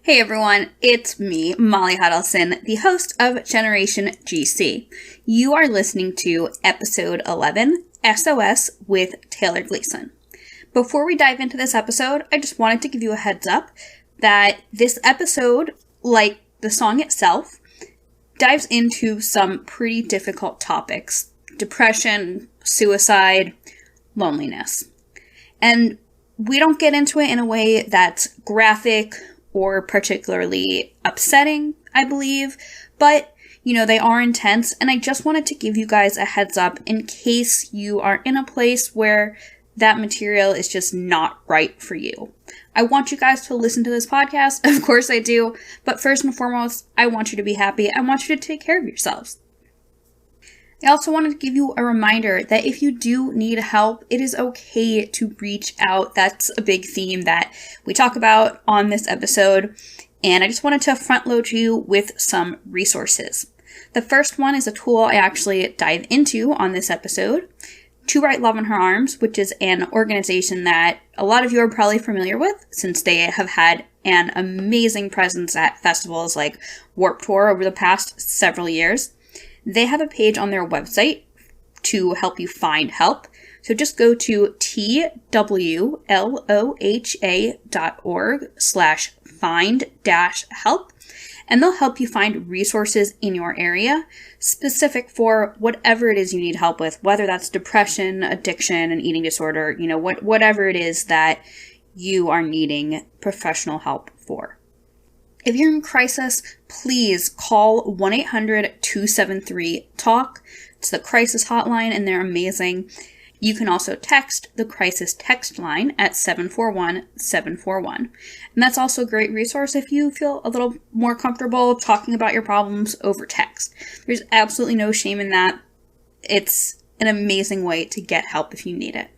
Hey everyone, it's me, Molly Hudelson, the host of Generation GC. You are listening to episode 11, S.O.S. with Taylor Gleason. Before we dive into this episode, I just wanted to give you a heads up that this episode, like the song itself, dives into some pretty difficult topics: depression, suicide, loneliness. And we don't get into it in a way that's graphic or particularly upsetting, I believe, but, they are intense, and I just wanted to give you guys a heads up in case you are in a place where that material is just not right for you. I want you guys to listen to this podcast, of course I do, but first and foremost, I want you to be happy. I want you to take care of yourselves. I also wanted to give you a reminder that if you do need help, it is okay to reach out. That's a big theme that we talk about on this episode, and I just wanted to front load you with some resources. The first one is a tool I actually dive into on this episode, To Write Love in Her Arms, which is an organization that a lot of you are probably familiar with since they have had an amazing presence at festivals like Warped Tour over the past several years. They have a page on their website to help you find help. So just go to twloha.org/find-help, and they'll help you find resources in your area specific for whatever it is you need help with, whether that's depression, addiction, an eating disorder, whatever it is that you are needing professional help for. If you're in crisis, please call 1-800-273-TALK. It's the crisis hotline, and they're amazing. You can also text the crisis text line at 741-741. And that's also a great resource if you feel a little more comfortable talking about your problems over text. There's absolutely no shame in that. It's an amazing way to get help if you need it.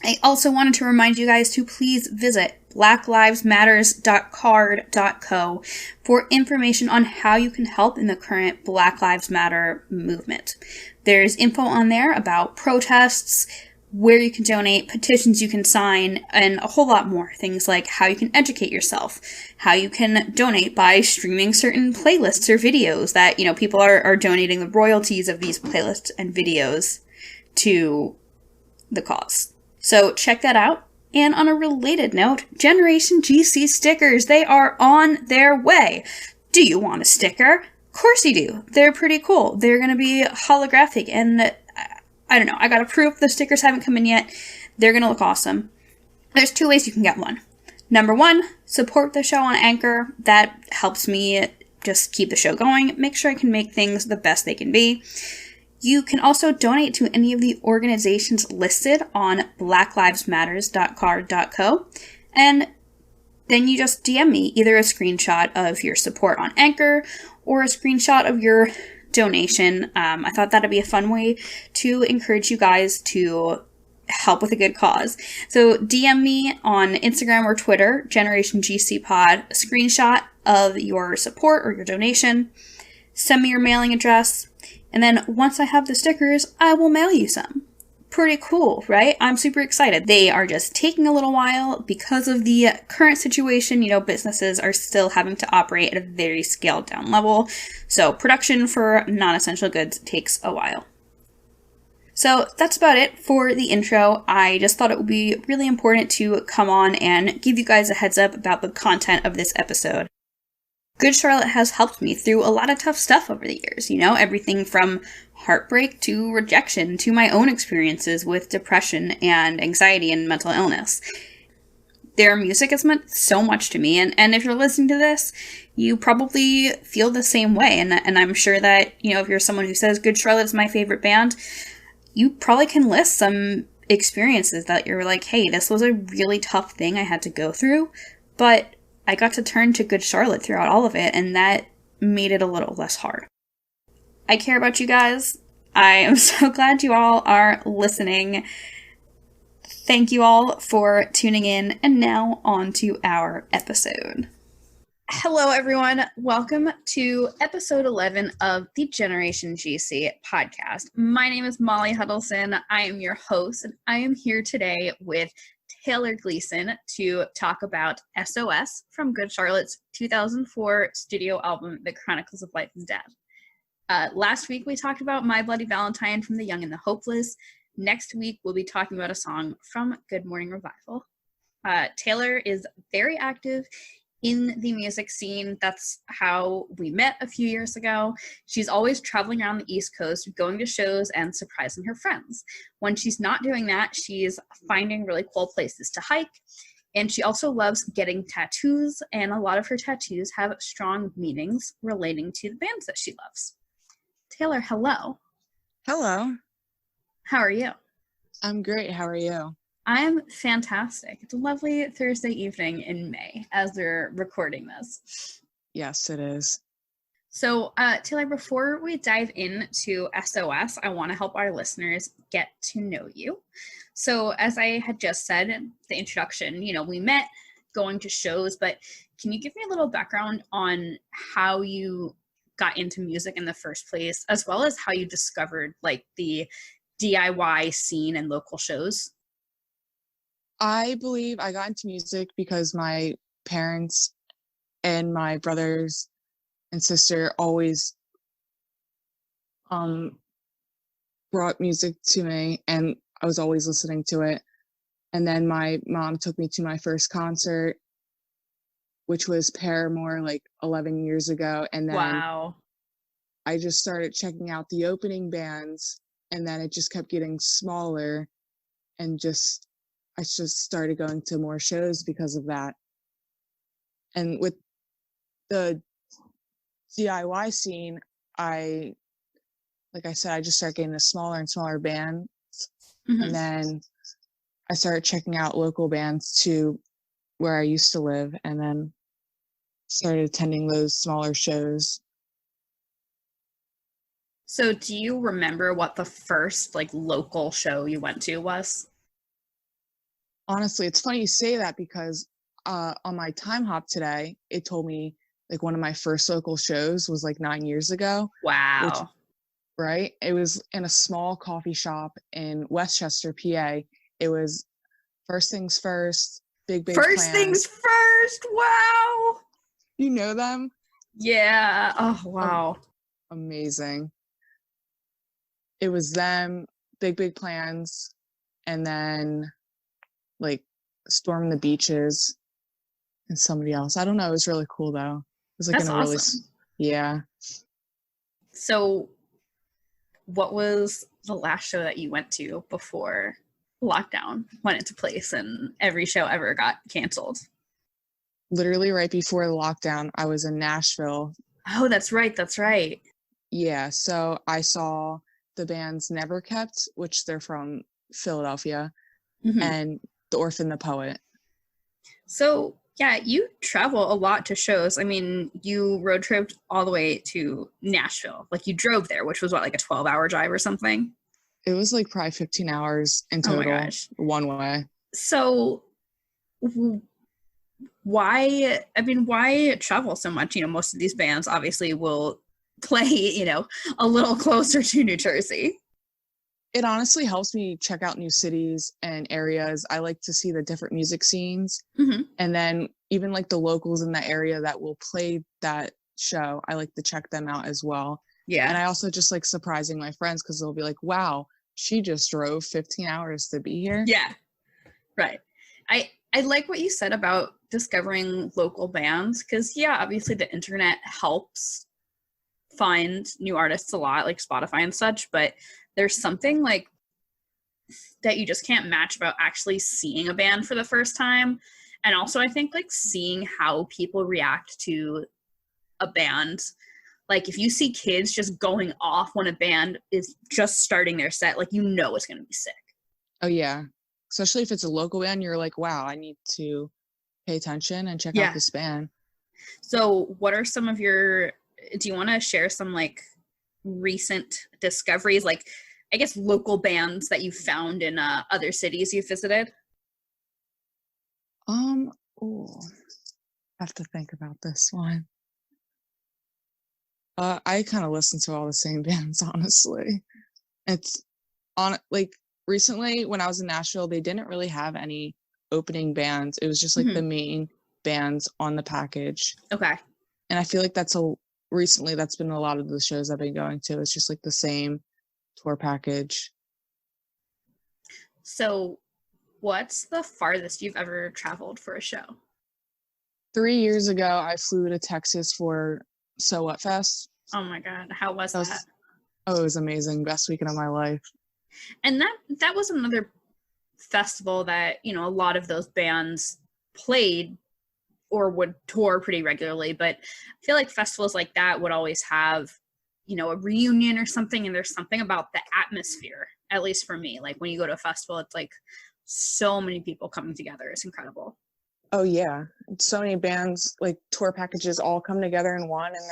I also wanted to remind you guys to please visit blacklivesmatters.card.co for information on how you can help in the current Black Lives Matter movement. There's info on there about protests, where you can donate, petitions you can sign, and a whole lot more. Things like how you can educate yourself, how you can donate by streaming certain playlists or videos that, people are donating the royalties of these playlists and videos to the cause. So check that out. And on a related note, Generation GC stickers, they are on their way. Do you want a sticker? Of course you do. They're pretty cool. They're going to be holographic, and I don't know. I got to prove the stickers haven't come in yet. They're going to look awesome. There's 2 ways you can get one. Number 1, support the show on Anchor. That helps me just keep the show going, make sure I can make things the best they can be. You can also donate to any of the organizations listed on blacklivesmatters.card.co, and then you just DM me either a screenshot of your support on Anchor or a screenshot of your donation. I thought that'd be a fun way to encourage you guys to help with a good cause. So DM me on Instagram or Twitter, Generation GC Pod, a screenshot of your support or your donation. Send me your mailing address. And then once I have the stickers, I will mail you some. Pretty cool, right? I'm super excited. They are just taking a little while because of the current situation. Businesses are still having to operate at a very scaled down level. So production for non-essential goods takes a while. So that's about it for the intro. I just thought it would be really important to come on and give you guys a heads up about the content of this episode. Good Charlotte has helped me through a lot of tough stuff over the years, everything from heartbreak to rejection to my own experiences with depression and anxiety and mental illness. Their music has meant so much to me, and if you're listening to this, you probably feel the same way, and I'm sure that, if you're someone who says Good Charlotte is my favorite band, you probably can list some experiences that you're like, hey, this was a really tough thing I had to go through, but I got to turn to Good Charlotte throughout all of it, and that made it a little less hard. I care about you guys. I am so glad you all are listening. Thank you all for tuning in, and now on to our episode. Hello, everyone. Welcome to episode 11 of the Generation GC podcast. My name is Molly Hudelson. I am your host, and I am here today with Taylor Gleason to talk about S.O.S. from Good Charlotte's 2004 studio album, The Chronicles of Life is Dead. Last week, we talked about My Bloody Valentine from The Young and the Hopeless. Next week, we'll be talking about a song from Good Morning Revival. Taylor is very active in the music scene. That's how we met a few years ago. She's always traveling around the East Coast, going to shows and surprising her friends. When she's not doing that, she's finding really cool places to hike. And she also loves getting tattoos, and a lot of her tattoos have strong meanings relating to the bands that she loves. Taylor, hello. Hello. How are you? I'm great. How are you? I'm fantastic. It's a lovely Thursday evening in May as we're recording this. Yes, it is. So, Taylor, before we dive into S.O.S., I want to help our listeners get to know you. So, as I had just said in the introduction, we met going to shows, but can you give me a little background on how you got into music in the first place, as well as how you discovered the DIY scene and local shows? I believe I got into music because my parents and my brothers and sister always brought music to me, and I was always listening to it. And then my mom took me to my first concert, which was Paramore 11 years ago. And then Wow. I just started checking out the opening bands, and then it just kept getting smaller, and I just started going to more shows because of that. And with the DIY scene, like I said, I just started getting the smaller and smaller bands. Mm-hmm. And then I started checking out local bands to where I used to live, and then started attending those smaller shows. So do you remember what the first local show you went to was? Honestly, it's funny you say that because on my time hop today, it told me one of my first local shows was 9 years ago. Wow. Right? It was in a small coffee shop in Westchester, PA. It was First Things First, Big First Plans. Things First. Wow. You know them? Yeah. Oh, wow. Amazing. It was them, Big Plans, and then Storm the Beaches and somebody else. I don't know. It was really cool though. It was That's awesome. Yeah. So what was the last show that you went to before lockdown went into place and every show ever got canceled? Literally right before the lockdown, I was in Nashville. Oh, that's right. That's right. Yeah. So I saw the bands Never Kept, which they're from Philadelphia, mm-hmm. and The Orphan the Poet. So, yeah, you travel a lot to shows. I mean, you road tripped all the way to Nashville. You drove there, which was what, a 12-hour drive or something? It was probably 15 hours in total. Oh my gosh. One way. So why travel so much? Most of these bands obviously will play, a little closer to New Jersey. It honestly helps me check out new cities and areas. I like to see the different music scenes. Mm-hmm. And then even the locals in the area that will play that show, I like to check them out as well. Yeah. And I also just like surprising my friends because they'll be like, wow, she just drove 15 hours to be here. Yeah. Right. I like what you said about discovering local bands because, yeah, obviously the internet helps find new artists a lot, like Spotify and such, but there's something that you just can't match about actually seeing a band for the first time. And also I think seeing how people react to a band. If you see kids just going off when a band is just starting their set, it's going to be sick. Oh yeah. Especially if it's a local band, you're like, wow, I need to pay attention and check out this band. So what are some of do you want to share some recent discoveries, I guess local bands that you found in other cities you visited? I have to think about this one. I kind of listen to all the same bands, honestly. It's on recently when I was in Nashville, they didn't really have any opening bands. It was just like the main bands on the package. Okay. And I feel like recently that's been a lot of the shows I've been going to. It's just like the same tour package. So what's the farthest you've ever traveled for a show? 3 years ago, I flew to Texas for S.O.S Fest. Oh my God. How was that? Oh, it was amazing. Best weekend of my life. And that was another festival that, you know, a lot of those bands played or would tour pretty regularly. But I feel like festivals like that would always have, you know, a reunion or something. And there's something about the atmosphere, at least for me. Like when you go to a festival, it's like so many people coming together. It's incredible. Oh, yeah. So many bands, like tour packages all come together in one, and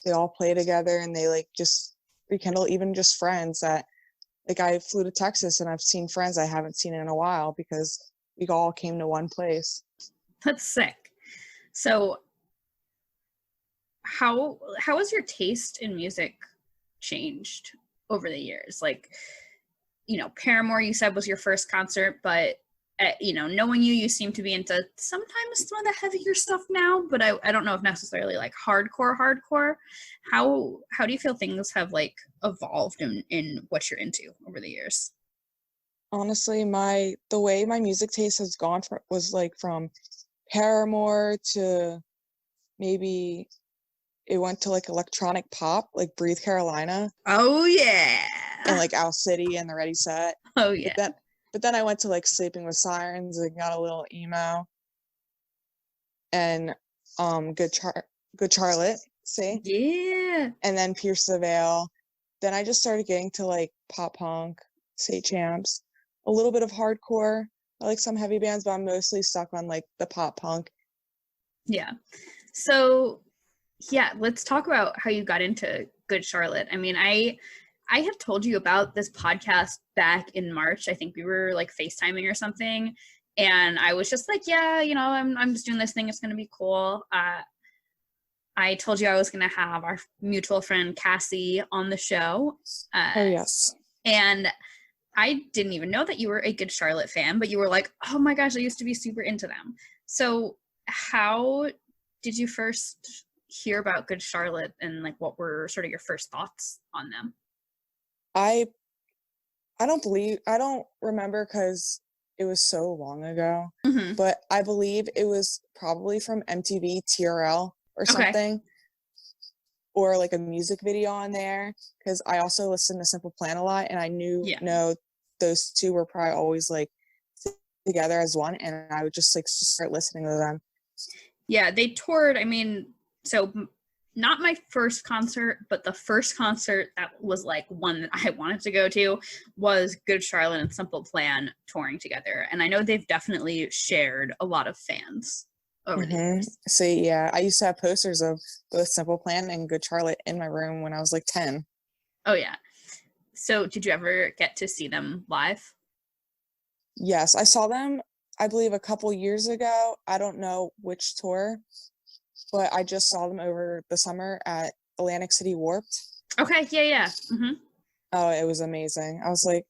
they all play together, and they like just rekindle even just friends that, like, I flew to Texas and I've seen friends I haven't seen in a while because we all came to one place. That's sick. So how has your taste in music changed over the years? Like, you know, Paramore, you said, was your first concert, but you know, knowing you seem to be into sometimes some of the heavier stuff now, but I don't know if necessarily like hardcore. How do you feel things have like evolved in what you're into over the years? Honestly, the way my music taste has gone was like from Paramore to but it went to like electronic pop, like Breathe Carolina. Oh yeah. And like Owl City and the Ready Set. Oh yeah. But then I went to like Sleeping with Sirens and got a little emo. And Good Charlotte, see? Yeah. And then Pierce the Veil. Then I just started getting to like pop punk, State Champs, a little bit of hardcore. I like some heavy bands, but I'm mostly stuck on like the pop punk. Yeah. So yeah, let's talk about how you got into Good Charlotte. I mean, I have told you about this podcast back in March. I think we were like FaceTiming or something. And I was just like, yeah, you know, I'm just doing this thing. It's going to be cool. I told you I was going to have our mutual friend Cassie on the show. Oh, yes. And I didn't even know that you were a Good Charlotte fan, but you were like, oh my gosh, I used to be super into them. So how did you first hear about Good Charlotte, and like what were sort of your first thoughts on them? I don't remember because it was so long ago, but I believe it was probably from MTV TRL or something, or like a music video on there, because I also listened to Simple Plan a lot, and I know those two were probably always like together as one, and I would just like start listening to them. Yeah, they toured, I mean, so not my first concert, but the first concert that was like one that I wanted to go to was Good Charlotte and Simple Plan touring together. And I know they've definitely shared a lot of fans over the years. So yeah, I used to have posters of both Simple Plan and Good Charlotte in my room when I was like 10. Oh yeah. So did you ever get to see them live? Yes, I saw them, I believe, a couple years ago. I don't know which tour, but I just saw them over the summer at Atlantic City Warped. Okay, yeah. Oh, it was amazing. I was like,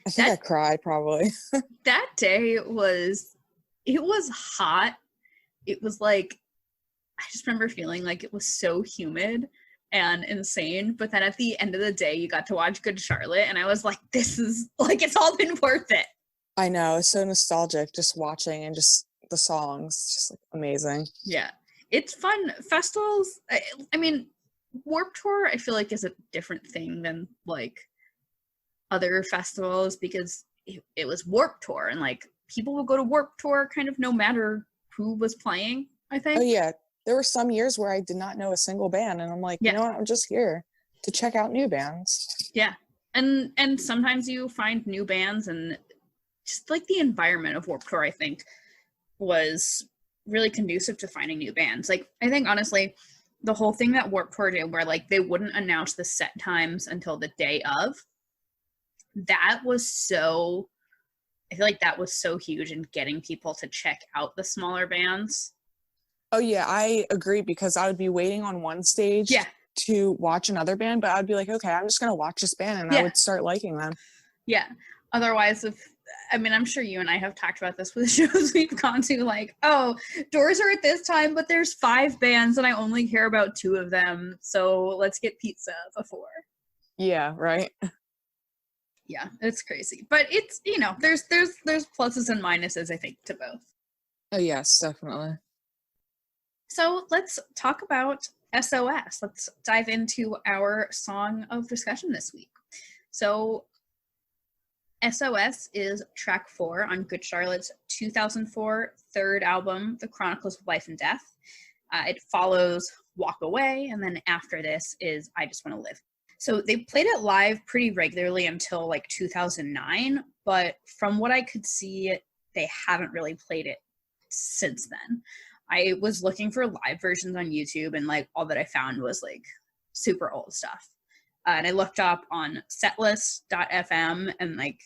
I think I cried probably. That day it was hot. It was like, I just remember feeling like it was so humid and insane, but then at the end of the day you got to watch Good Charlotte, and I was like, this is like, it's all been worth it. I know, it's so nostalgic just watching, and just the songs, just like amazing. Yeah, it's fun. Festivals, I mean, Warped Tour I feel like is a different thing than like other festivals, because it was Warped Tour, and like people will go to Warped Tour kind of no matter who was playing, I think. Oh yeah, there were some years where I did not know a single band, and I'm like, you know what, I'm just here to check out new bands. Yeah, and sometimes you find new bands, and just like the environment of Warped Tour, I think, was really conducive to finding new bands. Like, I think honestly, the whole thing that Warped Tour did, where like they wouldn't announce the set times until the day of, that was so, I feel like that was so huge in getting people to check out the smaller bands. Oh yeah, I agree, because I would be waiting on one stage to watch another band, but I'd be like, okay, I'm just gonna watch this band, and I would start liking them. Yeah. Otherwise, if I mean, I'm sure you and I have talked about this with shows we've gone to, like, oh, doors are at this time, but there's 5 bands and I only care about 2 of them, so let's get pizza before. Yeah, right. Yeah, it's crazy. But it's, you know, there's pluses and minuses, I think, to both. Oh, yes, definitely. So let's talk about S.O.S. Let's dive into our song of discussion this week. So S.O.S. is track 4 on Good Charlotte's 2004 third album, The Chronicles of Life and Death. It follows Walk Away, and then after this is I Just Want to Live. So they played it live pretty regularly until like 2009, but from what I could see, they haven't really played it since then. I was looking for live versions on YouTube, and like all that I found was like super old stuff. And I looked up on setlist.fm, and like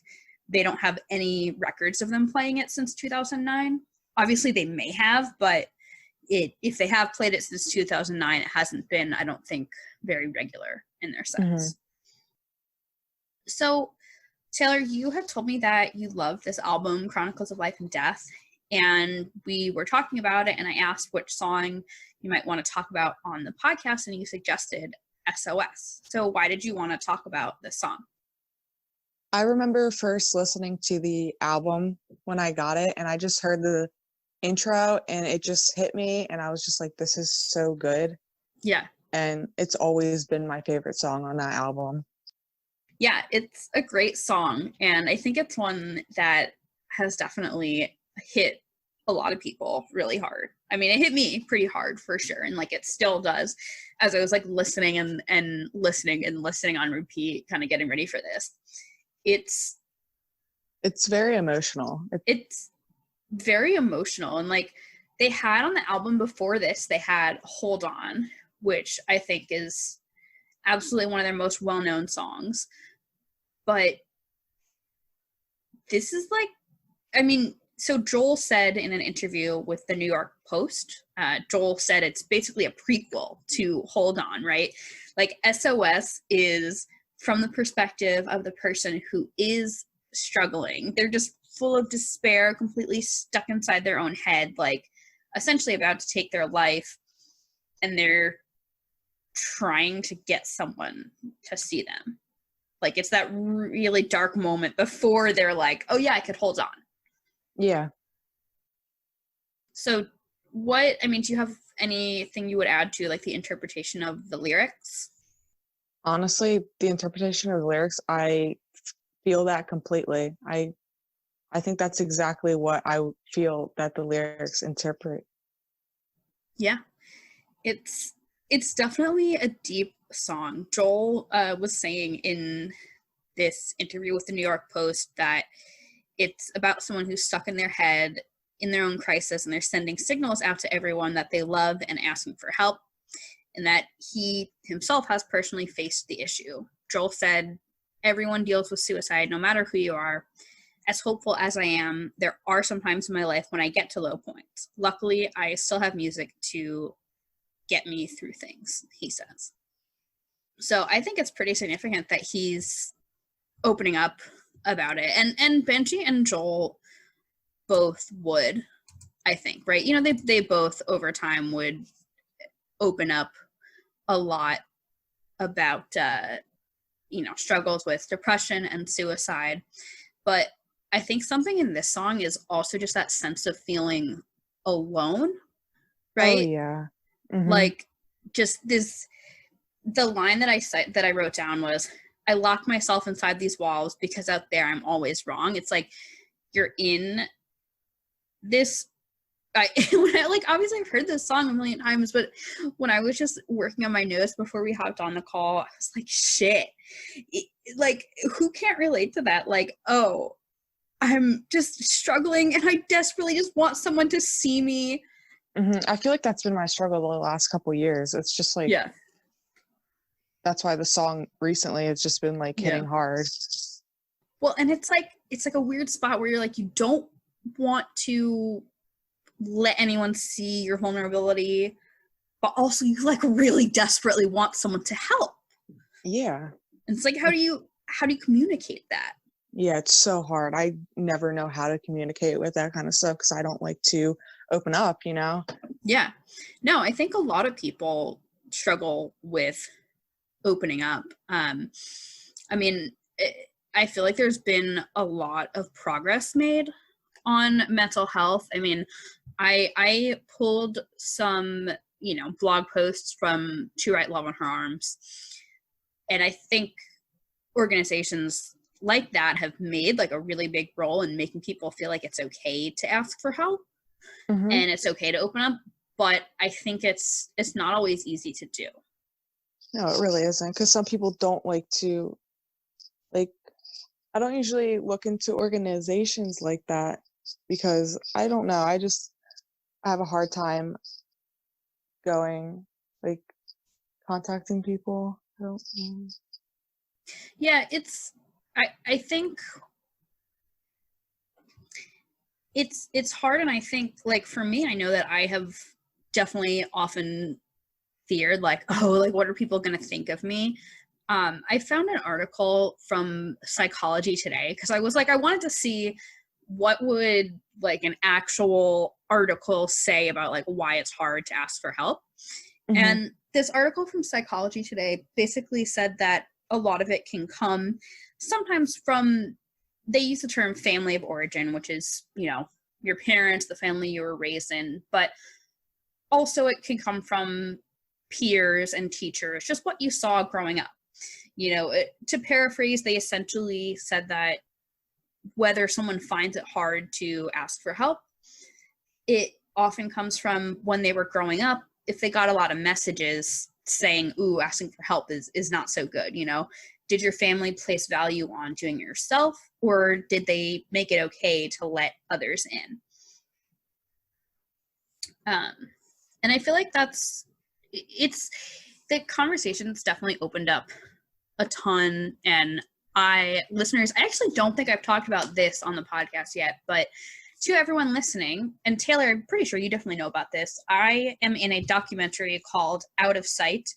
they don't have any records of them playing it since 2009. Obviously they may have, but if they have played it since 2009, it hasn't been, I don't think, very regular in their sets. Mm-hmm. So, Taylor, you have told me that you love this album, Chronicles of Life and Death, and we were talking about it, and I asked which song you might want to talk about on the podcast, and you suggested S.O.S. So why did you want to talk about this song? I remember first listening to the album when I got it, and I just heard the intro and it just hit me, and I was just like, this is so good. Yeah. And it's always been my favorite song on that album. Yeah, it's a great song, and I think it's one that has definitely hit a lot of people really hard. I mean, it hit me pretty hard for sure, and like it still does as I was like listening and listening on repeat, kind of getting ready for this. It's very emotional. It's very emotional, and like they had on the album before this, they had Hold On, which I think is absolutely one of their most well-known songs. But this is like, I mean, so Joel said in an interview with the New York Post, Joel said it's basically a prequel to Hold On, right? Like S.O.S. is from the perspective of the person who is struggling. They're just full of despair, completely stuck inside their own head, like essentially about to take their life, and they're trying to get someone to see them. Like it's that really dark moment before they're like, oh yeah, I could hold on. Yeah. So do you have anything you would add to like the interpretation of the lyrics? Honestly, the interpretation of the lyrics, I feel that completely. I think that's exactly what I feel that the lyrics interpret. Yeah. It's definitely a deep song. Joel was saying in this interview with the New York Post that it's about someone who's stuck in their head in their own crisis, and they're sending signals out to everyone that they love and asking for help, and that he himself has personally faced the issue. Joel said, everyone deals with suicide, no matter who you are. As hopeful as I am, there are some times in my life when I get to low points. Luckily, I still have music to get me through things, he says. So I think it's pretty significant that he's opening up about it. And Benji and Joel both would, I think, right? You know, they both over time would open up a lot about, struggles with depression and suicide. But I think something in this song is also just that sense of feeling alone, right? Oh, yeah. Mm-hmm. Like just the line that I wrote down was, I lock myself inside these walls because out there I'm always wrong. It's like you're in this, obviously I've heard this song a million times, but when I was just working on my notes before we hopped on the call, I was like, shit, like who can't relate to that? Like, oh, I'm just struggling and I desperately just want someone to see me. Mm-hmm. I feel like that's been my struggle the last couple years. It's just like, yeah. That's why the song recently has just been like hitting hard. Well, and it's like a weird spot where you're like, you don't want to let anyone see your vulnerability, but also you like really desperately want someone to help. Yeah. And it's like, how do you communicate that? Yeah, it's so hard. I never know how to communicate with that kind of stuff because I don't like to open up, you know? Yeah. No, I think a lot of people struggle with opening up. I mean, I feel like there's been a lot of progress made on mental health. I mean, I pulled some, blog posts from To Write Love on Her Arms, and I think organizations like that have made like a really big role in making people feel like it's okay to ask for help Mm-hmm. and it's okay to open up, but I think it's not always easy to do. No, it really isn't because some people don't like to, like, I don't usually look into organizations like that because I don't know. I have a hard time going, like, contacting people. I don't know. Yeah, I think it's hard, and I think like for me, I know that I have definitely often feared like, oh, like what are people going to think of me? I found an article from Psychology Today because I was like, I wanted to see what would like an actual article say about like why it's hard to ask for help. Mm-hmm. And this article from Psychology Today basically said that a lot of it can come sometimes from, they use the term family of origin, which is, your parents, the family you were raised in, but also it can come from peers and teachers, just what you saw growing up. To paraphrase, they essentially said that whether someone finds it hard to ask for help, it often comes from when they were growing up. If they got a lot of messages saying, ooh, asking for help is not so good, did your family place value on doing it yourself, or did they make it okay to let others in? And I feel like it's the conversation's definitely opened up a ton. And listeners, I actually don't think I've talked about this on the podcast yet, but to everyone listening, and Taylor, I'm pretty sure you definitely know about this, I am in a documentary called Out of Sight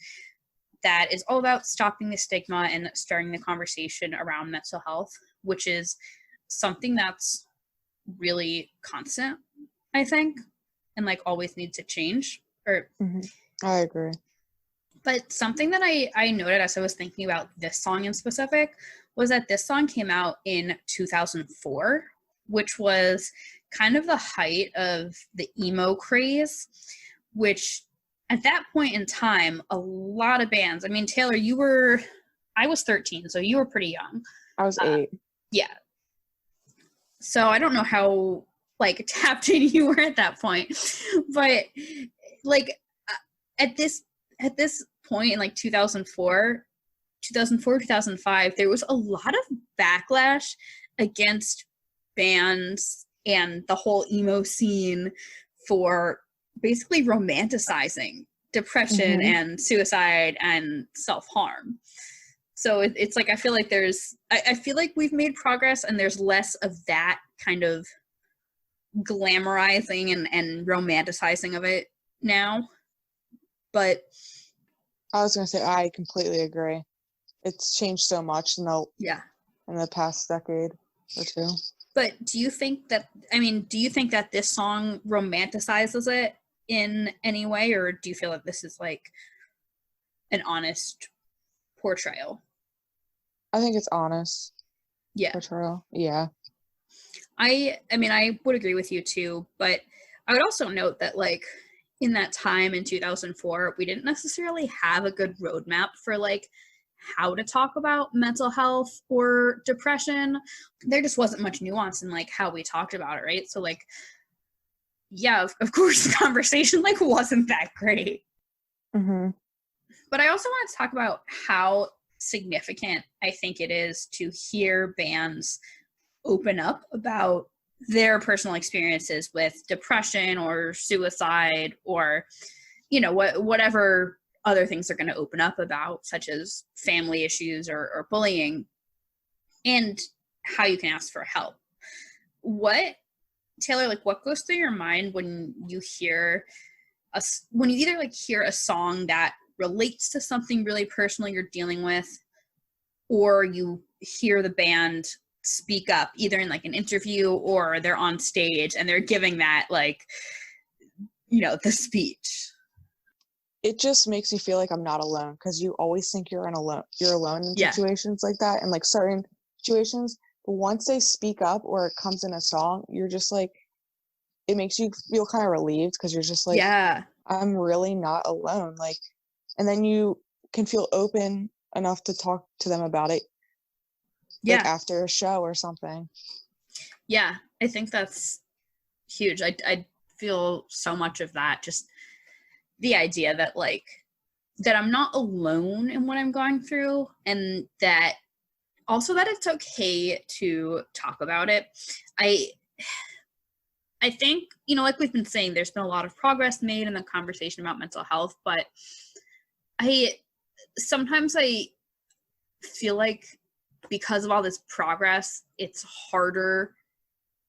that is all about stopping the stigma and starting the conversation around mental health, which is something that's really constant, I think, and like always needs to change. Mm-hmm. I agree. But something that I noted as I was thinking about this song in specific was that this song came out in 2004, which was kind of the height of the emo craze, which at that point in time, a lot of bands, I mean, Taylor, I was 13, so you were pretty young. I was 8. Yeah. So I don't know how like tapped in you were at that point, but like at this point in like 2004, 2005, there was a lot of backlash against bands and the whole emo scene for basically romanticizing depression Mm-hmm. and suicide and self-harm. So it's like I feel like I feel like we've made progress, and there's less of that kind of glamorizing and romanticizing of it now. But I was going to say, I completely agree. It's changed so much in the past decade or two. But do you think that this song romanticizes it in any way, or do you feel that this is like an honest portrayal? I think it's honest. Yeah. Portrayal. Yeah. I mean, I would agree with you too, but I would also note that like in that time in 2004, we didn't necessarily have a good roadmap for like how to talk about mental health or depression. There just wasn't much nuance in like how we talked about it, right? So like, yeah, of course the conversation like wasn't that great. Mm-hmm. But I also want to talk about how significant I think it is to hear bands open up about their personal experiences with depression or suicide or, whatever other things they're going to open up about, such as family issues or bullying, and how you can ask for help. Taylor, like what goes through your mind when you hear when you either like hear a song that relates to something really personal you're dealing with, or you hear the band speak up either in like an interview or they're on stage and they're giving that like, you know, the speech. It just makes me feel like I'm not alone, because you always think you're alone in Yeah. situations like that, and like certain situations. But once they speak up or it comes in a song, you're just like, it makes you feel kind of relieved, because you're just like, Yeah. I'm really not alone. Like, and then you can feel open enough to talk to them about it, Yeah. like after a show or something. Yeah, I think that's huge. I feel so much of that, just the idea that like that I'm not alone in what I'm going through, and that also that it's okay to talk about it. I think, you know, like we've been saying, there's been a lot of progress made in the conversation about mental health, but sometimes I feel like because of all this progress, it's harder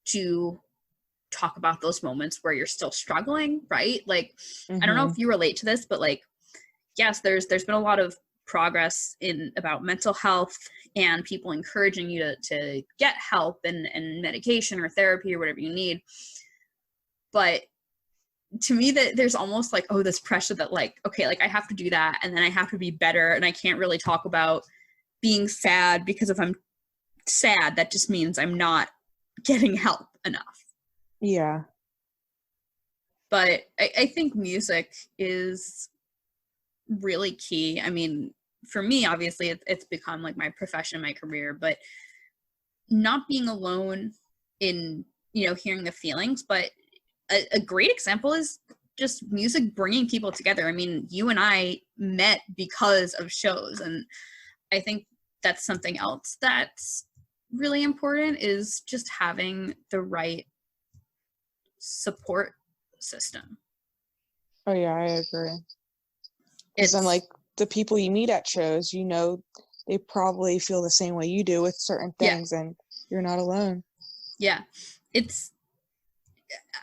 to talk about those moments where you're still struggling, right? Like, I don't know if you relate to this, but like, yes, there's been a lot of progress in about mental health and people encouraging you to get help and medication or therapy or whatever you need. But to me, that there's almost like, oh, this pressure that like, okay, like I have to do that and then I have to be better, and I can't really talk about being sad, because if I'm sad, that just means I'm not getting help enough. Yeah. But I think music is really key. I mean, for me, obviously, it's become like my profession, my career, but not being alone in, you know, hearing the feelings. But a great example is just music bringing people together. I mean, you and I met because of shows, and I think that's something else that's really important, is just having the right support system. Oh yeah, I agree. Because then, like, the people you meet at shows, you know, they probably feel the same way you do with certain things, and you're not alone. Yeah.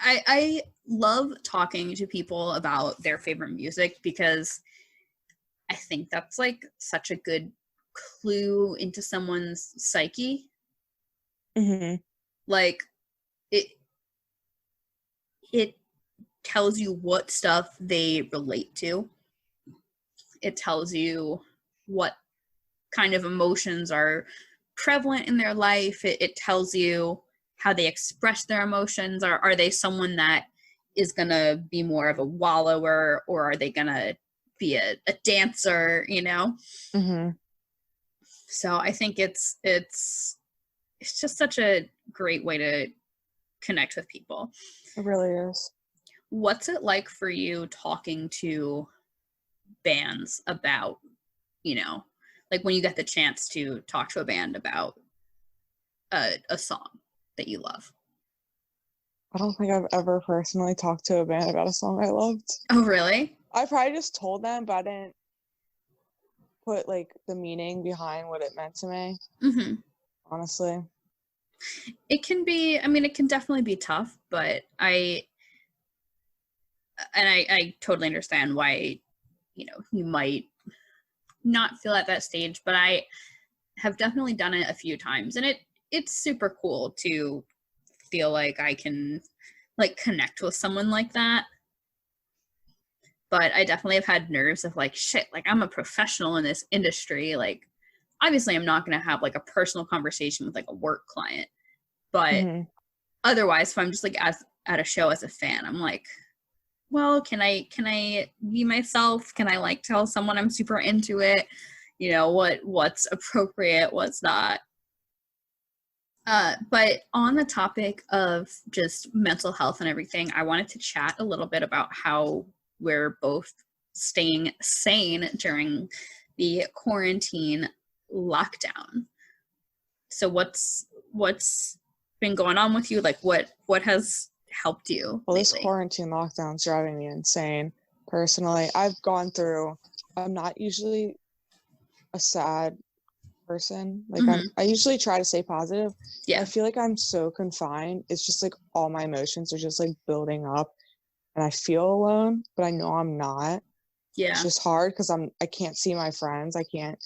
I love talking to people about their favorite music, because I think that's like such a good clue into someone's psyche. Like, it tells you what stuff they relate to. It tells you what kind of emotions are prevalent in their life. It tells you how they express their emotions. Are they someone that is going to be more of a wallower, or are they going to be a dancer, you know? So I think it's just such a great way to connect with people. It really is. What's it like for you talking to bands about, you know, like when you get the chance to talk to a band about a song that you love? I don't think I've ever personally talked to a band about a song I loved. Oh, really? I probably just told them, but I didn't put like the meaning behind what it meant to me. Honestly. It can be, I mean, it can definitely be tough, but I totally understand why, you know, you might not feel at that stage, but I have definitely done it a few times, and it's super cool to feel like I can like connect with someone like that. But I definitely have had nerves of like, shit, like I'm a professional in this industry. Like, obviously I'm not going to have like a personal conversation with like a work client, but otherwise, if I'm just like at a show as a fan, I'm like, well, can I be myself? Can I like tell someone I'm super into it? You know, what's appropriate, what's not. But on the topic of just mental health and everything, I wanted to chat a little bit about how we're both staying sane during the quarantine lockdown. So what's been going on with you? Like what has helped you? Well, lately? This quarantine lockdown's driving me insane. Personally, I'm not usually a sad person. Like I usually try to stay positive. Yeah. I feel like I'm so confined. It's just like all my emotions are just like building up, and I feel alone, but I know I'm not. Yeah. It's just hard because I can't see my friends. I can't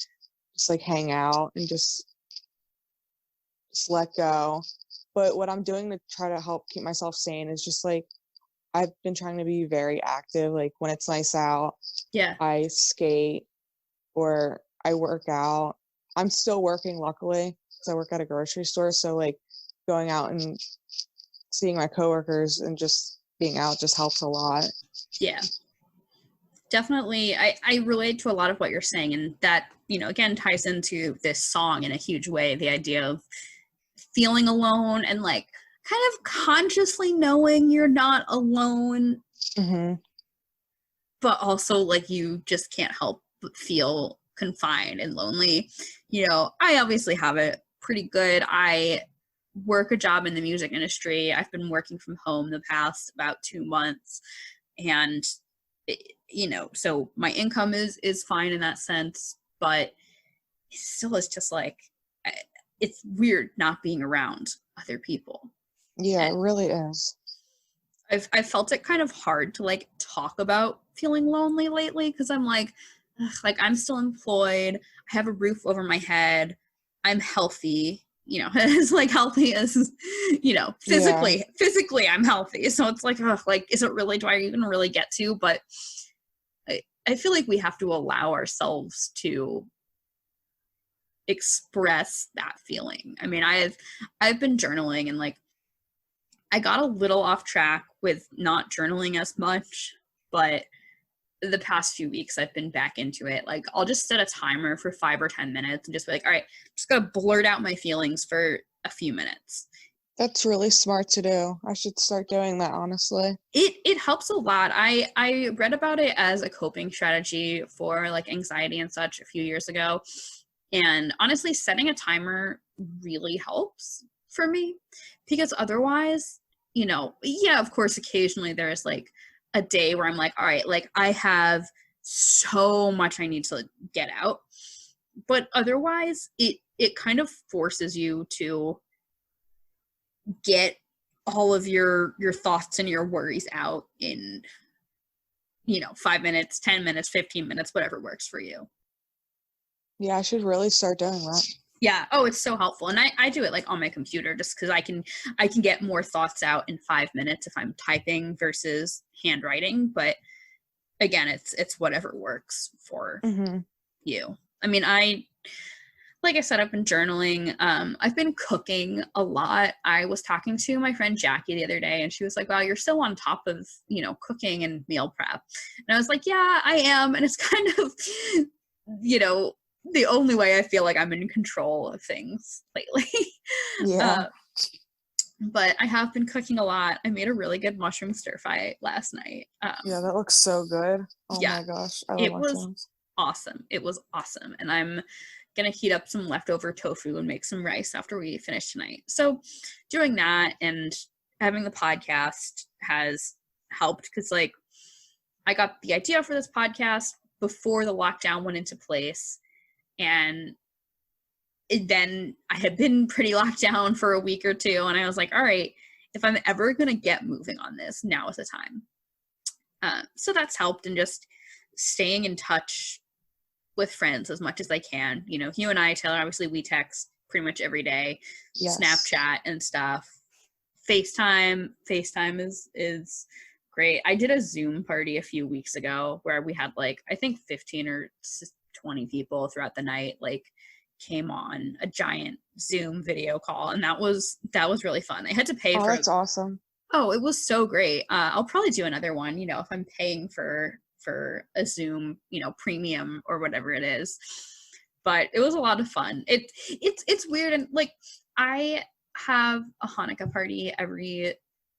just like hang out and just just let go. But what I'm doing to try to help keep myself sane is just like, I've been trying to be very active. Like when it's nice out, Yeah. I skate or I work out. I'm still working, luckily, because I work at a grocery store. So like going out and seeing my coworkers and just being out just helps a lot. Yeah. Definitely. I relate to a lot of what you're saying, and that, you know, again, ties into this song in a huge way. The idea of feeling alone and like kind of consciously knowing you're not alone, but also like you just can't help but feel confined and lonely. You know, I obviously have it pretty good. I work a job in the music industry. I've been working from home the past about 2 months, and you know, so my income is fine in that sense, but it still is just like, it's weird not being around other people. Yeah, And it really is. I've felt it kind of hard to like talk about feeling lonely lately, because I'm like, ugh, like I'm still employed, I have a roof over my head, I'm healthy, you know, as like healthy as, you know, physically I'm healthy. So it's like, ugh, like, is it really, do I even really get to? But I feel like we have to allow ourselves to express that feeling. I mean, I've been journaling, and like I got a little off track with not journaling as much, but the past few weeks I've been back into it. Like I'll just set a timer for 5 or 10 minutes and just be like, all right, I'm just gonna blurt out my feelings for a few minutes. That's really smart to do. I should start doing that, honestly. It helps a lot. I read about it as a coping strategy for like anxiety and such a few years ago. And honestly, setting a timer really helps for me, because otherwise, you know, yeah, of course, occasionally there's like a day where I'm like, all right, like I have so much I need to get out. But otherwise, it kind of forces you to get all of your thoughts and your worries out in, you know, 5 minutes, 10 minutes, 15 minutes, whatever works for you. Yeah, I should really start doing that. Yeah. Oh, it's so helpful. And I do it like on my computer, just because I can get more thoughts out in 5 minutes if I'm typing versus handwriting. But again, it's whatever works for you. I mean, like I said, I've been journaling. I've been cooking a lot. I was talking to my friend Jackie the other day, and she was like, wow, you're still on top of, you know, cooking and meal prep. And I was like, yeah, I am. And it's kind of, you know, the only way I feel like I'm in control of things lately. Yeah. But I have been cooking a lot. I made a really good mushroom stir fry last night. Yeah, that looks so good. Oh yeah, my gosh, I love it was mushrooms. awesome. It was awesome. And I'm gonna heat up some leftover tofu and make some rice after we finish tonight. So doing that and having the podcast has helped, because like I got the idea for this podcast before the lockdown went into place, and then I had been pretty locked down for a week or two, and I was like, all right, if I'm ever gonna get moving on this, now is the time. So that's helped, and just staying in touch with friends as much as I can. You know, you and I, Taylor, obviously we text pretty much every day. Yes. Snapchat and stuff. FaceTime is great. I did a Zoom party a few weeks ago where we had like, I think 15 or 20 people throughout the night like came on a giant Zoom video call, and that was really fun. I had to pay for that's awesome. Oh, it was so great. I'll probably do another one, you know, if I'm paying for a Zoom, you know, premium or whatever it is. But it was a lot of fun. It's weird, and like I have a Hanukkah party every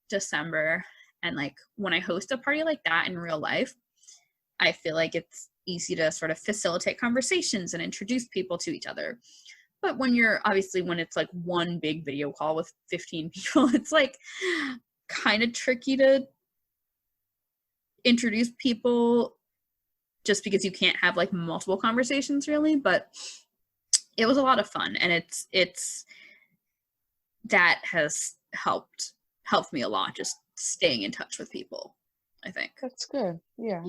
December, and like when I host a party like that in real life, I feel like it's easy to sort of facilitate conversations and introduce people to each other. But when it's like one big video call with 15 people, it's like kind of tricky to introduce people just because you can't have like multiple conversations really. But it was a lot of fun, and it's that has helped me a lot, just staying in touch with people, I think. That's good. Yeah.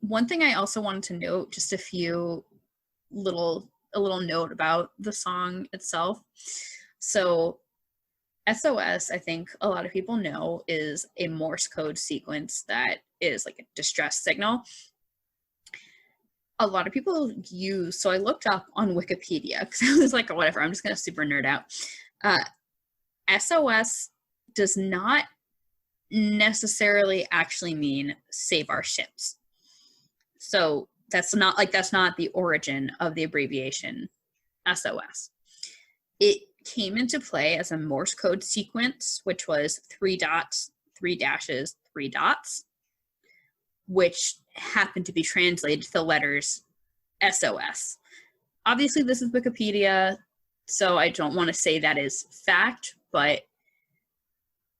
One thing I also wanted to note, just a little note about the song itself. So S.O.S, I think a lot of people know, is a Morse code sequence that is like a distress signal. A lot of people use, so I looked up on Wikipedia because I was like, whatever, I'm just going to super nerd out. S.O.S does not necessarily actually mean save our ships. So that's not the origin of the abbreviation S.O.S. It came into play as a Morse code sequence, which was 3 dots, 3 dashes, 3 dots, which happened to be translated to the letters S.O.S. Obviously, this is Wikipedia, so I don't want to say that is fact, but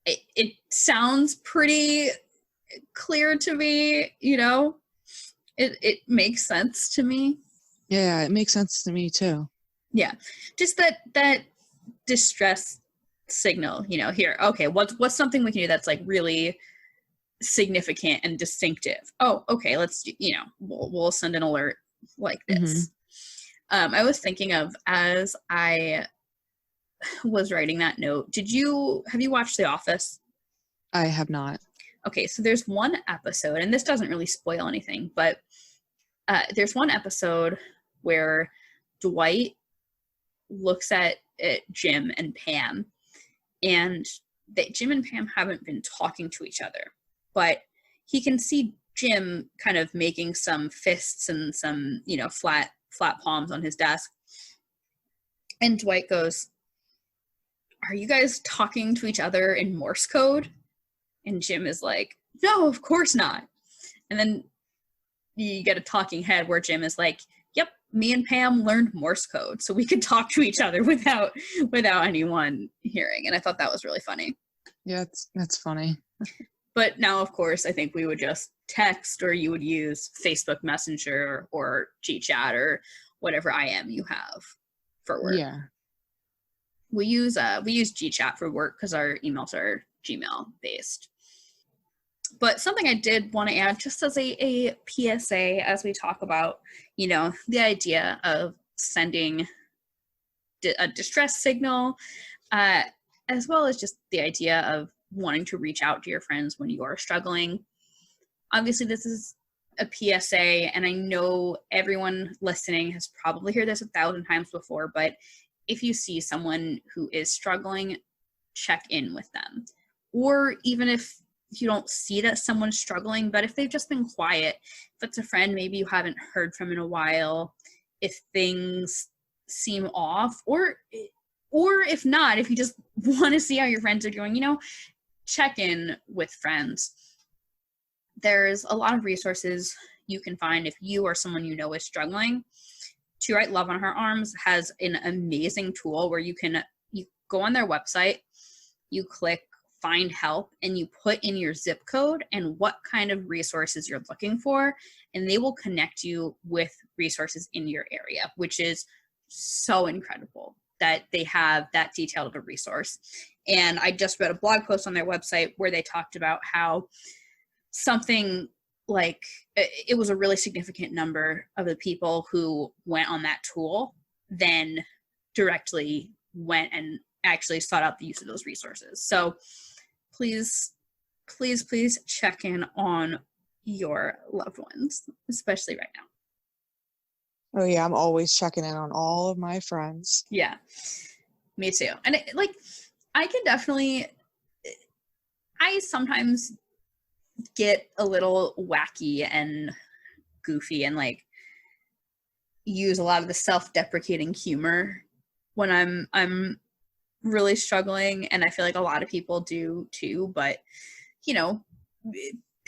it sounds pretty clear to me, you know? It makes sense to me. Yeah, it makes sense to me too. Yeah, just that distress signal, you know, here, okay, what's something we can do that's like really significant and distinctive? Oh, okay, let's, you know, we'll send an alert like this. I was thinking of, as I was writing that note, have you watched The Office? I have not. Okay, so there's one episode, and this doesn't really spoil anything, but there's one episode where Dwight looks at Jim and Pam, and Jim and Pam haven't been talking to each other, but he can see Jim kind of making some fists and some, you know, flat palms on his desk. And Dwight goes, "Are you guys talking to each other in Morse code?" And Jim is like, "No, of course not." And then you get a talking head where Jim is like, "Yep, me and Pam learned Morse code so we could talk to each other without anyone hearing." And I thought that was really funny. Yeah, that's funny. But now, of course, I think we would just text, or you would use Facebook Messenger or GChat or whatever IM you have for work. Yeah. We use GChat for work because our emails are Gmail based. But something I did want to add, just as a PSA, as we talk about, you know, the idea of sending a distress signal, as well as just the idea of wanting to reach out to your friends when you are struggling. Obviously, this is a PSA, and I know everyone listening has probably heard this 1,000 times before, but if you see someone who is struggling, check in with them. Or even if you don't see that someone's struggling, but if they've just been quiet, if it's a friend maybe you haven't heard from in a while, if things seem off, or if not, if you just want to see how your friends are doing, you know, check in with friends. There's a lot of resources you can find if you or someone you know is struggling. To Write Love on Her Arms has an amazing tool where you go on their website, you click find help, and you put in your zip code and what kind of resources you're looking for, and they will connect you with resources in your area, which is so incredible that they have that detailed of a resource. And I just read a blog post on their website where they talked about how something like it was a really significant number of the people who went on that tool then directly went and actually sought out the use of those resources. So please check in on your loved ones, especially right now. Oh yeah, I'm always checking in on all of my friends. Yeah, me too. And I sometimes get a little wacky and goofy and like use a lot of the self-deprecating humor when I'm really struggling, and I feel like a lot of people do too. But you know,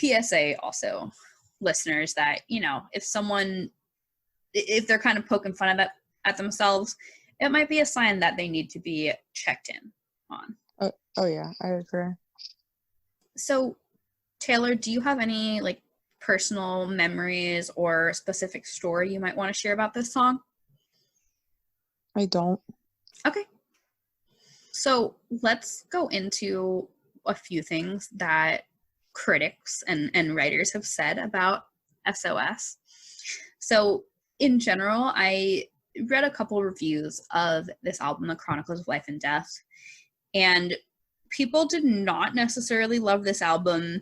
PSA also, listeners, that you know, if they're kind of poking fun at themselves, it might be a sign that they need to be checked in on. Oh yeah, I agree. So Taylor, do you have any like personal memories or specific story you might want to share about this song? I don't. Okay. So let's go into a few things that critics and writers have said about S.O.S. So in general, I read a couple reviews of this album, The Chronicles of Life and Death, and people did not necessarily love this album.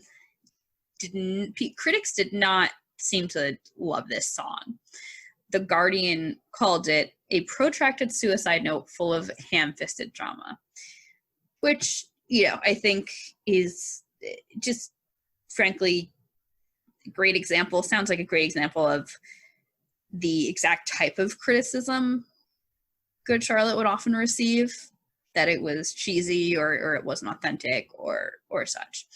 Critics did not seem to love this song. The Guardian called it a protracted suicide note full of ham-fisted drama, which, you know, I think is just, frankly, a great example. Sounds like a great example of the exact type of criticism Good Charlotte would often receive, that it was cheesy or it wasn't authentic or such.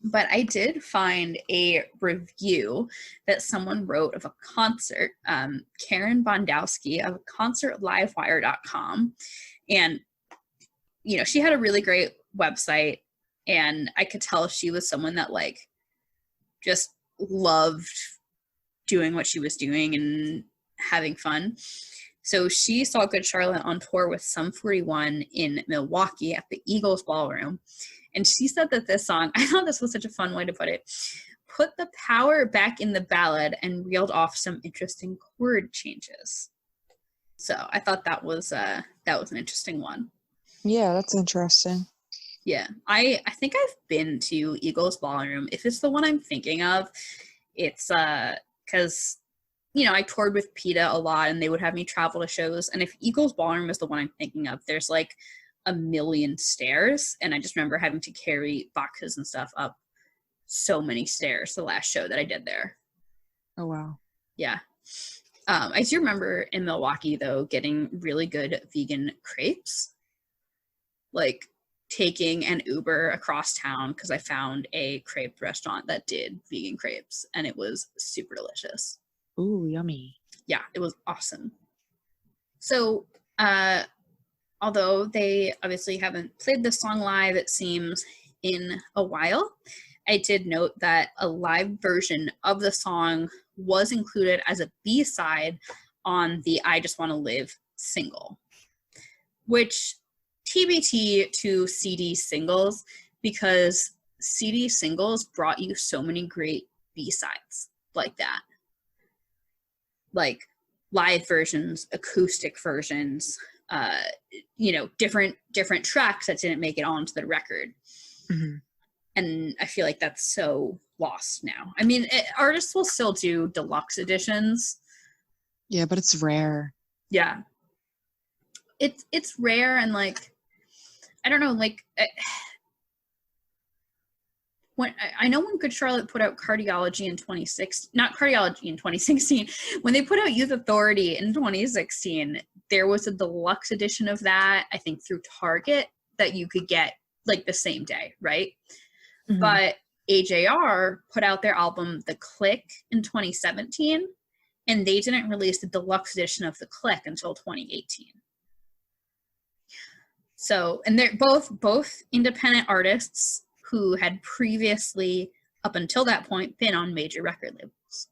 But I did find a review that someone wrote of a concert, Karen Bondowski of concertlivewire.com. And, you know, she had a really great website, and I could tell she was someone that, like, just loved doing what she was doing and having fun. So she saw Good Charlotte on tour with Sum 41 in Milwaukee at the Eagles Ballroom. And she said that this song, I thought this was such a fun way to put it, put the power back in the ballad and reeled off some interesting chord changes. So I thought that was an interesting one. Yeah, that's interesting. Yeah, I think I've been to Eagles Ballroom. If it's the one I'm thinking of, it's because, you know, I toured with PETA a lot and they would have me travel to shows. And if Eagles Ballroom is the one I'm thinking of, there's like a million stairs, and I just remember having to carry boxes and stuff up so many stairs the last show that I did there. Oh wow. Yeah. I do remember in Milwaukee though getting really good vegan crepes, like taking an Uber across town because I found a crepe restaurant that did vegan crepes, and it was super delicious. Ooh, yummy. Yeah, it was awesome. So although they obviously haven't played this song live, it seems, in a while, I did note that a live version of the song was included as a B-side on the I Just Want to Live single, which TBT to CD singles, because CD singles brought you so many great B-sides like that. Like live versions, acoustic versions, you know, different tracks that didn't make it onto the record. Mm-hmm. And I feel like that's so lost now. I mean, artists will still do deluxe editions. Yeah, but it's rare. Yeah. It's rare, and like, I don't know, like, when I know when Good Charlotte put out Cardiology in 2016, not Cardiology in 2016, when they put out Youth Authority in 2016, there was a deluxe edition of that, I think through Target, that you could get like the same day, right? Mm-hmm. But AJR put out their album The Click in 2017, and they didn't release the deluxe edition of The Click until 2018. So, and they're both independent artists who had previously, up until that point, been on major record labels.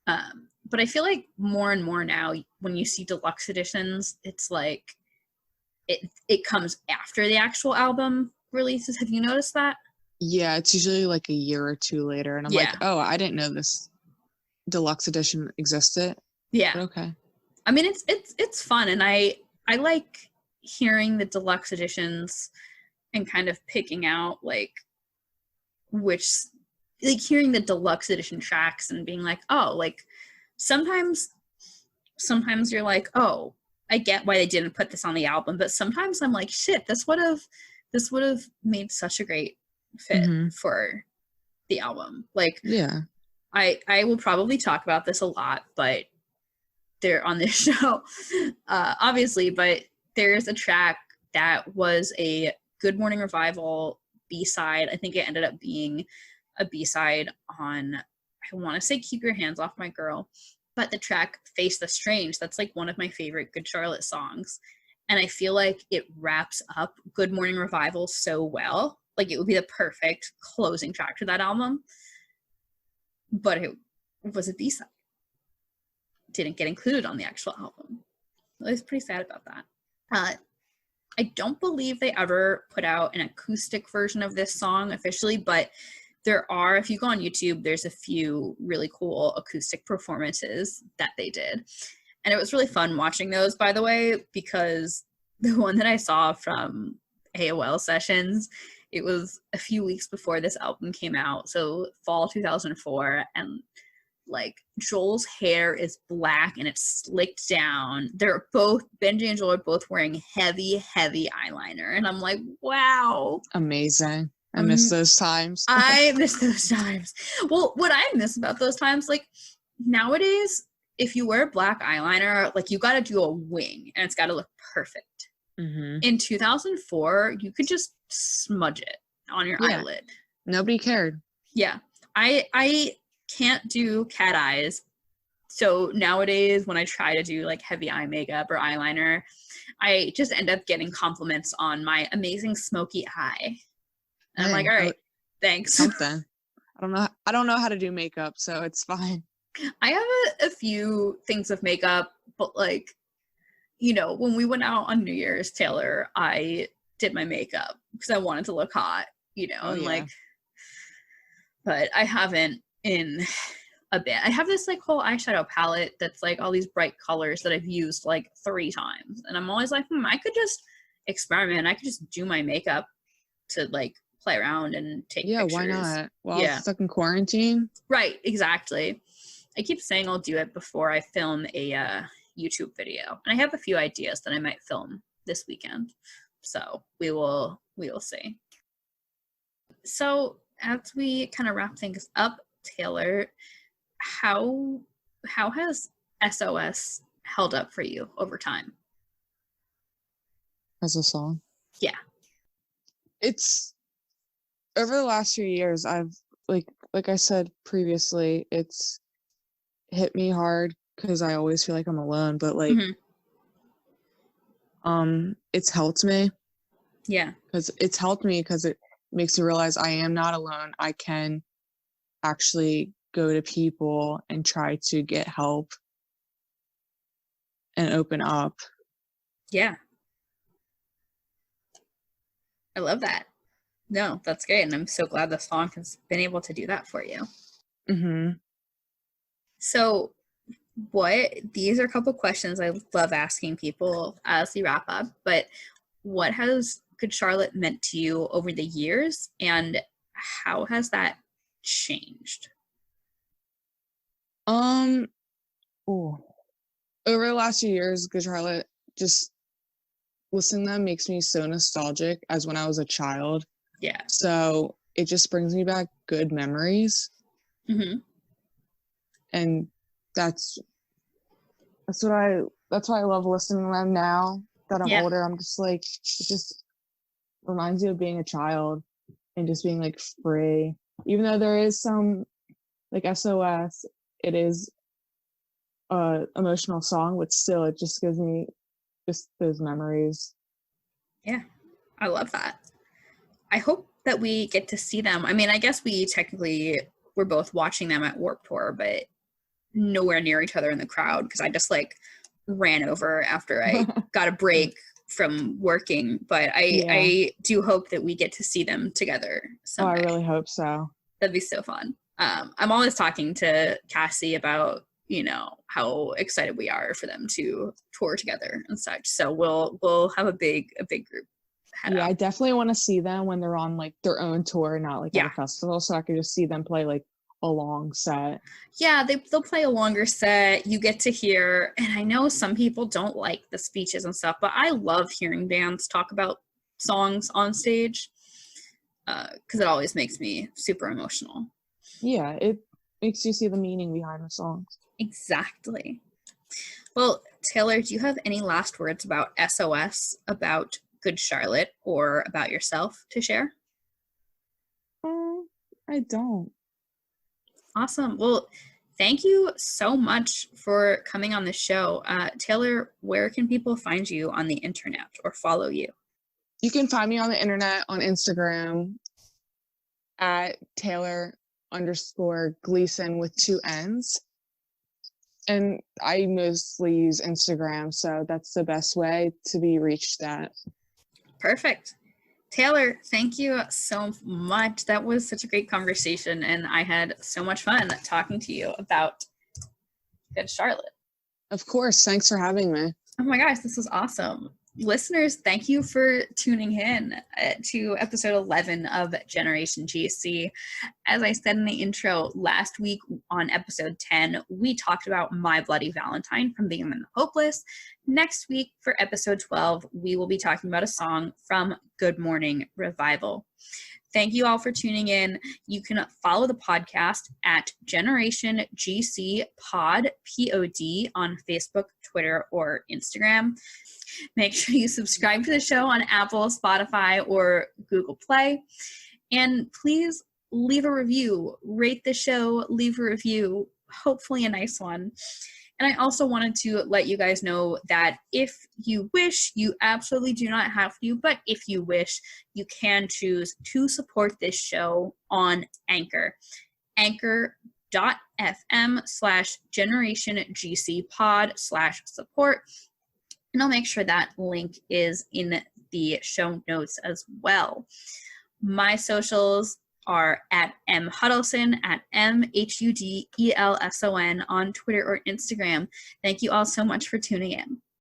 But I feel like more and more now, when you see deluxe editions, it's like it comes after the actual album releases. Have you noticed that? Yeah, it's usually like a year or two later, and I'm like, oh, I didn't know this deluxe edition existed. Yeah. But okay. I mean, it's fun, and I like hearing the deluxe editions and kind of picking out like hearing the deluxe edition tracks and being like, oh, like sometimes you're like, oh, I get why they didn't put this on the album, but sometimes I'm like, shit, this would have made such a great fit for the album. Like, yeah, I will probably talk about this a lot, but they're on this show, obviously, but there's a track that was a Good Morning Revival B-side. I think it ended up being a B-side on, I want to say Keep Your Hands Off My Girl, but the track Face the Strange, that's like one of my favorite Good Charlotte songs. And I feel like it wraps up Good Morning Revival so well. Like it would be the perfect closing track to that album. But it was a B-side. Didn't get included on the actual album. I was pretty sad about that. I don't believe they ever put out an acoustic version of this song officially, but there are, if you go on YouTube, there's a few really cool acoustic performances that they did. And it was really fun watching those, by the way, because the one that I saw from AOL sessions, it was a few weeks before this album came out, so fall 2004, and like Joel's hair is black and it's slicked down. They're both, Benji and Joel are both wearing heavy eyeliner, and I'm like, wow, amazing. I miss those times. I miss those times. Well, what I miss about those times, like nowadays, if you wear black eyeliner, like you got to do a wing and it's got to look perfect. In 2004, you could just smudge it on your eyelid. Nobody cared. Yeah. I can't do cat eyes. So nowadays, when I try to do like heavy eye makeup or eyeliner, I just end up getting compliments on my amazing smoky eye. And I'm like, all right, thanks. Something. I don't know how to do makeup, so it's fine. I have a few things of makeup, but like, you know, when we went out on New Year's, Taylor, I did my makeup because I wanted to look hot, you know, like, but I haven't in a bit. I have this like whole eyeshadow palette that's like all these bright colors that I've used like 3 times. And I'm always like, I could just experiment. I could just do my makeup to like play around and take pictures. Why not? Well, stuck in quarantine. Right, exactly. I keep saying I'll do it before I film a YouTube video. And I have a few ideas that I might film this weekend. So we will see. So as we kind of wrap things up, Taylor, how has S.O.S. held up for you over time? As a song? Yeah. It's over the last few years, I've like I said previously, it's hit me hard because I always feel like I'm alone, but like it's helped me. Yeah. Because it's helped me because it makes me realize I am not alone. I can actually go to people and try to get help and open up. Yeah. I love that. No, that's great. And I'm so glad the song has been able to do that for you. So these are a couple questions I love asking people as we wrap up, but what has Good Charlotte meant to you over the years, and how has that changed? Over the last few years, Good Charlotte, just listening to them makes me so nostalgic as when I was a child. Yeah. So it just brings me back good memories. And that's why I love listening to them now that I'm older. I'm just like, it just reminds me of being a child and just being like free. Even though there is some like S.O.S, it is a emotional song, but still it just gives me just those memories. Yeah, I love that. I hope that we get to see them. I mean, I guess we're both watching them at Warped Tour, but nowhere near each other in the crowd because I just like ran over after I got a break from working. But I do hope that we get to see them together someday. I really hope so. That'd be so fun. I'm always talking to Cassie about, you know, how excited we are for them to tour together and such. So we'll have a big group. I definitely want to see them when they're on like their own tour, not like at a festival, so I could just see them play like a long set. Yeah, they'll play a longer set. You get to hear, and I know some people don't like the speeches and stuff, but I love hearing bands talk about songs on stage because it always makes me super emotional. Yeah, it makes you see the meaning behind the songs. Exactly. Well, Taylor, do you have any last words about S.O.S, about Good Charlotte, or about yourself to share? I don't. Awesome. Well, thank you so much for coming on the show. Taylor, where can people find you on the internet or follow you? You can find me on the internet on Instagram at Taylor_Gleason with 2 N's. And I mostly use Instagram, so that's the best way to be reached at. Perfect. Taylor, thank you so much. That was such a great conversation, and I had so much fun talking to you about Good Charlotte. Of course. Thanks for having me. Oh my gosh, this was awesome. Listeners, thank you for tuning in to episode 11 of Generation GC. As I said in the intro, last week on episode 10, we talked about My Bloody Valentine from The Young and the Hopeless. Next week for episode 12, we will be talking about a song from Good Morning Revival. Thank you all for tuning in. You can follow the podcast at Generation GC Pod, Pod, on Facebook, Twitter, or Instagram. Make sure you subscribe to the show on Apple, Spotify, or Google Play. And please leave a review. Rate the show, leave a review, hopefully a nice one. And I also wanted to let you guys know that if you wish, you absolutely do not have to, but if you wish, you can choose to support this show on Anchor. Anchor.fm/generationgcpod/support. And I'll make sure that link is in the show notes as well. My socials are at mhudelson, at mhudelson on Twitter or Instagram. Thank you all so much for tuning in.